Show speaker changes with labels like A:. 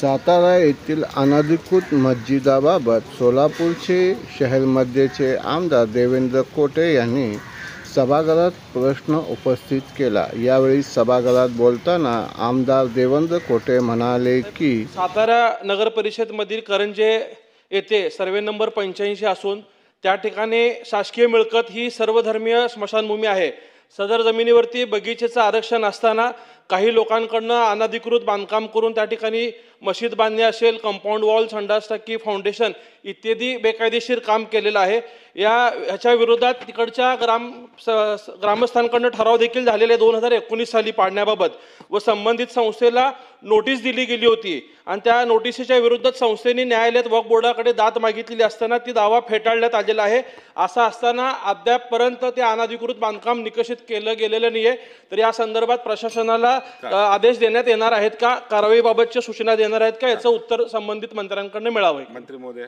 A: सातारा येथील अनधिकृत मस्जिदाबाबत सोलापूरचे शहरमध्येचे आमदार देवेंद्र कोटे यांनी सभागृहात प्रश्न उपस्थित केला। यावेळी सभागृहात बोलताना आमदार देवेंद्र कोटे म्हणाले की
B: सातारा नगर परिषदमधील करंजे येथे सर्वे नंबर 85 असून त्या ठिकाणी शासकीय मिळकत ही सर्वधर्मीय स्मशानभूमी आहे। सदर जमिनीवरती बगीचेचं आरक्षण असताना काही लोकांकडून अनधिकृत बांधकाम करून त्या ठिकाणी मशीद बांधणे असेल, कंपाऊंड वॉल, संडास टाकी, फाउंडेशन इत्यादी बेकायदेशीर काम केलेलं आहे। ह्याच्या विरोधात तिकडच्या ग्रामस्थांकडून ठराव देखील झालेले 2019 साली पाडण्याबाबत व संबंधित संस्थेला नोटीस दिली गेली होती आणि त्या नोटिसीच्या विरोधात संस्थेने न्यायालयात वक्फ बोर्डाकडे दाद मागितलेली असताना ती दावा फेटाळण्यात आलेला आहे। असं असताना अद्यापपर्यंत ते अनधिकृत बांधकाम निकषित केलं गेलेलं नाहीये। तर या संदर्भात प्रशासनाला आदेश देण्यात येणार आहेत का, कारवाईबाबतच्या सूचना देणार आहेत का, याचं उत्तर संबंधित मंत्र्यांकडून मिळावं।
C: मंत्री महोदय।